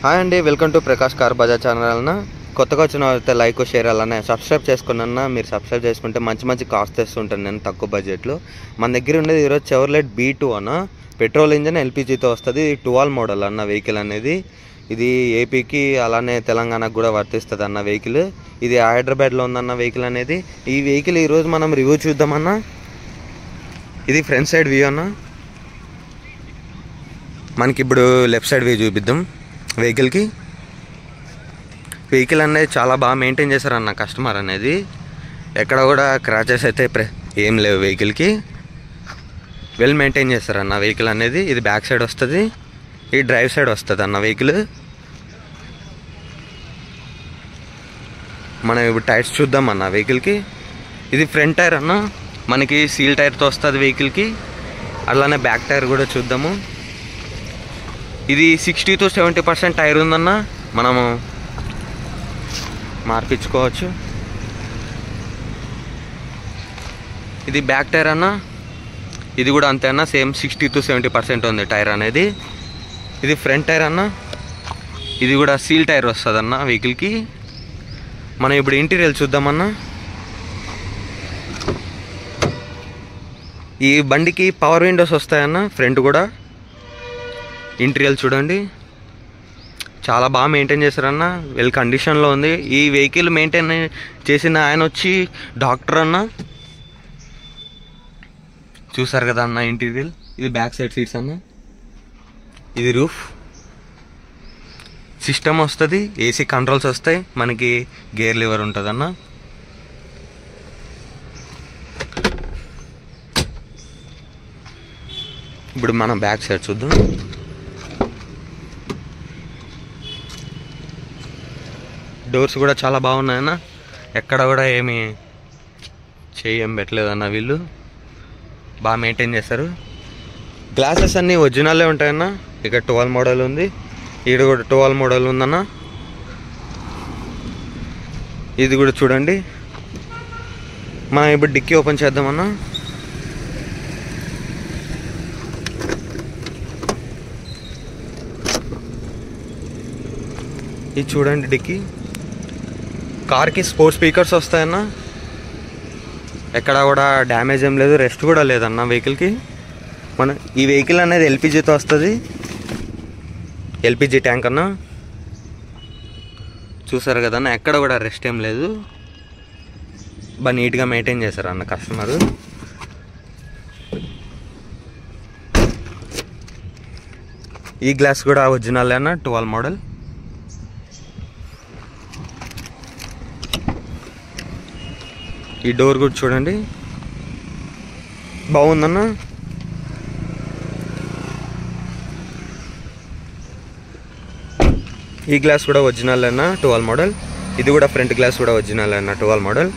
Hi అండి, welcome to Prakash car Bajaj channel అన్న. కొత్తగా వచ్చిన అయితే లైక్ షేర్ అలానే సబ్స్క్రైబ్ చేసుకున్నా. మీరు సబ్స్క్రైబ్ చేసుకుంటే మంచి మంచి కార్స్ తెస్తుంటాను నేను తక్కువ బడ్జెట్లో. మన దగ్గర ఉండేది ఈరోజు చెవర్లెట్ B2 అన్న. పెట్రోల్ ఇంజన్ ఎల్పిజితో వస్తుంది. 12 మోడల్ అన్న వెహికల్ అనేది. ఇది ఏపీకి అలానే తెలంగాణకు కూడా వర్తిస్తుంది అన్న వెహికల్. ఇది హైదరాబాద్లో ఉందన్న వెహికల్ అనేది. ఈ వెహికల్ ఈరోజు మనం రివ్యూ చూద్దామన్న. ఇది ఫ్రంట్ సైడ్ వ్యూ అన్న. మనకి ఇప్పుడు లెఫ్ట్ సైడ్ వ్యూ చూపిద్దాం. వెహికల్ అనేది చాలా బాగా మెయింటైన్ చేశారన్న కస్టమర్ అనేది. ఎక్కడ కూడా క్రాచెస్ అయితే ఏం లేవు వెహికల్కి. వెల్ మెయింటైన్ చేస్తారన్న వెహికల్ అనేది. ఇది బ్యాక్ సైడ్ వస్తుంది, ఈ డ్రైవ్ సైడ్ వస్తుంది అన్న వెహికల్. మనం ఇప్పుడు టైర్స్ చూద్దాం అన్న వెహికల్కి. ఇది ఫ్రంట్ టైర్ అన్న, మనకి సీల్ టైర్తో వస్తుంది వెహికల్కి. అలానే బ్యాక్ టైర్ కూడా చూద్దాము. ఇది 60 to 70% టైర్ ఉందన్న, మనము మార్పించుకోవచ్చు. ఇది బ్యాక్ టైర్ అన్న, ఇది కూడా అంతే అన్న, సేమ్ 60 to 70% ఉంది టైర్ అనేది. ఇది ఫ్రంట్ టైర్ అన్న, ఇది కూడా సీల్ టైర్ వస్తుంది అన్న వెహికల్కి. మనం ఇప్పుడు ఇంటీరియర్ చూద్దామన్నా. ఈ బండికి పవర్ విండోస్ వస్తాయన్న, ఫ్రంట్ కూడా. ఇంటీరియర్ చూడండి, చాలా బాగా మెయింటైన్ చేశారన్న, వెల్ కండిషన్లో ఉంది. ఈ వెహికల్ మెయింటైన్ చేసిన ఆయన వచ్చి డాక్టర్ అన్న. చూసారు కదా అన్న ఇంటీరియర్. ఇది బ్యాక్ సైడ్ సీట్స్ అన్న, ఇది రూఫ్ సిస్టమ్ వస్తుంది, ఏసీ కంట్రోల్స్ వస్తాయి, మనకి గేర్ లివర్ ఉంటుంది అన్న. ఇప్పుడు మనం బ్యాక్ సైడ్ చూద్దాం. డోర్స్ కూడా చాలా బాగున్నాయన్న, ఎక్కడ కూడా ఏమి ఏం పెట్టలేదన్న, వీళ్ళు బాగా మెయింటైన్ చేస్తారు. గ్లాసెస్ అన్నీ ఒరిజినల్లే ఉంటాయన్న. ఇక్కడ 12 మోడల్ ఉంది, ఇక్కడ కూడా 12 మోడల్ ఉందన్న. ఇది కూడా చూడండి. మనం ఇప్పుడు డిక్కీ ఓపెన్ చేద్దామన్నా. ఇది చూడండి డిక్కీ. కార్కి స్పోర్ట్స్ స్పీకర్స్ వస్తాయన్న, ఎక్కడ కూడా డ్యామేజ్ ఏం లేదు, రెస్ట్ కూడా లేదన్న వెహికల్కి. ఈ వెహికల్ అనేది ఎల్పిజితో వస్తుంది, ఎల్పిజి ట్యాంక్ అన్న. చూసారు కదన్న, ఎక్కడ కూడా రెస్ట్ ఏం లేదు, బాగా నీట్గా మెయింటైన్ చేశారు అన్న కస్టమరు. ఈ గ్లాస్ కూడా ఒరిజినల్ అన్న, 12 మోడల్. ఈ డోర్ కూడా చూడండి, బాగుందన్న. ఈ గ్లాస్ కూడా ఒరిజినల్ అన్న, 12 మోడల్. ఇది కూడా ఫ్రంట్ గ్లాస్ కూడా ఒరిజినల్ అన్న, 12 మోడల్.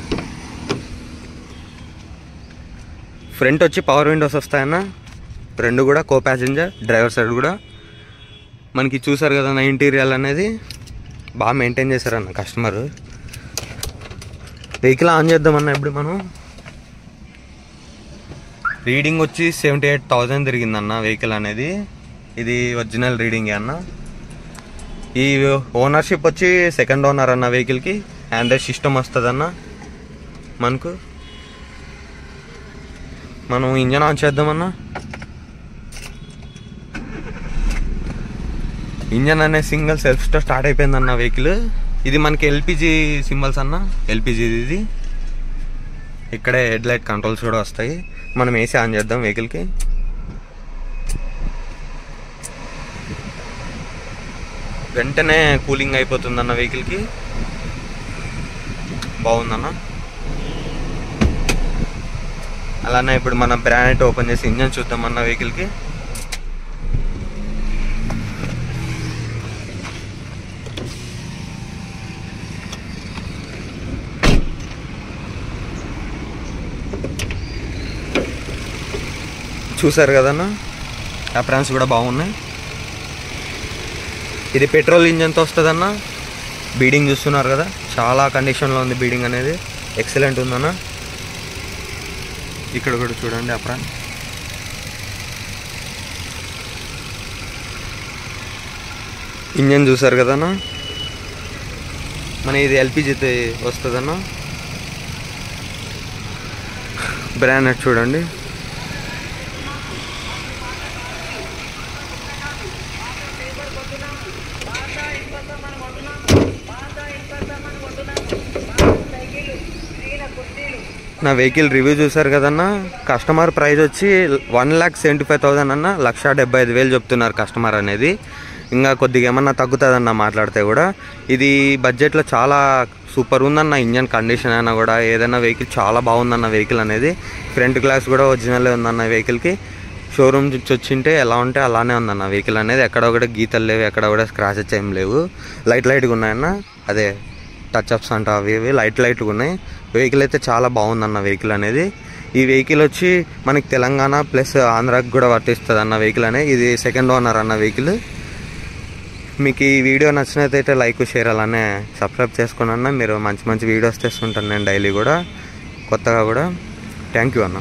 ఫ్రంట్ వచ్చి పవర్ విండోస్ వస్తాయన్న, రెండు కూడా కో ప్యాసింజర్, డ్రైవర్ సైడ్ కూడా. మనకి చూసారు కదన్న ఇంటీరియర్ అనేది బాగా మెయింటైన్ చేశారన్న కస్టమర్. వెహికల్ ఆన్ చేద్దామన్నా. ఇప్పుడు మనం రీడింగ్ వచ్చి 78,000 తిరిగిందన్న వెహికల్ అనేది. ఇది ఒరిజినల్ రీడింగే అన్న. ఈ ఓనర్షిప్ వచ్చి సెకండ్ ఓనర్ అన్న వెహికల్కి. ఆండ్రాయిడ్ సిస్టమ్ వస్తుంది అన్న మనకు. మనం ఇంజన్ ఆన్ చేద్దామన్నా. ఇంజన్ అనే సింగిల్ సెల్ఫ్ స్టార్ట్ అయిపోయిందన్న వెహికల్. ఇది మనకి ఎల్పిజి సింబల్స్ అన్న, ఎల్పిజి. ఇది ఇక్కడే హెడ్ లైట్ కంట్రోల్స్ కూడా వస్తాయి. మనం ఏసీ ఆన్ చేద్దాం వెహికల్కి. వెంటనే కూలింగ్ అయిపోతుందన్న వెహికల్కి, బాగుందన్న. అలానే ఇప్పుడు మనం బ్రాండ్ ఓపెన్ చేసి ఇంజన్ చూద్దామన్న వెహికల్కి. చూసారు కదన్న, అప్రాన్స్ కూడా బాగున్నాయి. ఇది పెట్రోల్ ఇంజన్తో వస్తుందన్న. బీడింగ్ చూస్తున్నారు కదా, చాలా కండిషన్లో ఉంది బీడింగ్ అనేది, ఎక్సలెంట్ ఉందన్న. ఇక్కడ కూడా చూడండి అప్రాన్. ఇంజన్ చూసారు కదన్నా, మన ఇది ఎల్పిజితో వస్తుందన్నా. బ్రాండ్ చూడండి. నా వెహికల్ రివ్యూ చూసారు కదన్నా. కస్టమర్ ప్రైస్ వచ్చి 1,75,000 అన్న, 1,75,000 చెప్తున్నారు కస్టమర్ అనేది. ఇంకా కొద్దిగా ఏమన్నా తగ్గుతుందన్న మాట్లాడితే కూడా. ఇది బడ్జెట్లో చాలా సూపర్ ఉందన్న. ఇంజన్ కండిషన్ అయినా కూడా ఏదైనా వెహికల్ చాలా బాగుందన్న. వెహికల్ అనేది ఫ్రంట్ గ్లాస్ కూడా ఒరిజినల్ ఉందన్న వెహికల్కి. షోరూమ్ నుంచి వచ్చింటే ఎలా ఉంటే అలానే ఉందన్న వెహికల్ అనేది. ఎక్కడ కూడా గీతలు లేవు, ఎక్కడ కూడా స్క్రాచెస్ ఏం లేవు. లైట్గా ఉన్నాయన్న, అదే టచ్ అప్స్ అంట అవి ఇవి లైట్గా ఉన్నాయి. వెహికల్ అయితే చాలా బాగుందన్న వెహికల్ అనేది. ఈ వెహికల్ వచ్చి మనకి తెలంగాణ ప్లస్ ఆంధ్రాకి కూడా వర్తిస్తుంది అన్న వెహికల్ అనేది. ఇది సెకండ్ ఓనర్ అన్న వెహికల్. మీకు ఈ వీడియో నచ్చినట్లయితే లైక్ షేర్ అలానే సబ్స్క్రైబ్ చేసుకోండి అన్న. మీరు మంచి మంచి వీడియోస్ తెస్తుంటాను నేను డైలీ కూడా, కొత్తగా కూడా. థ్యాంక్ యూ అన్న.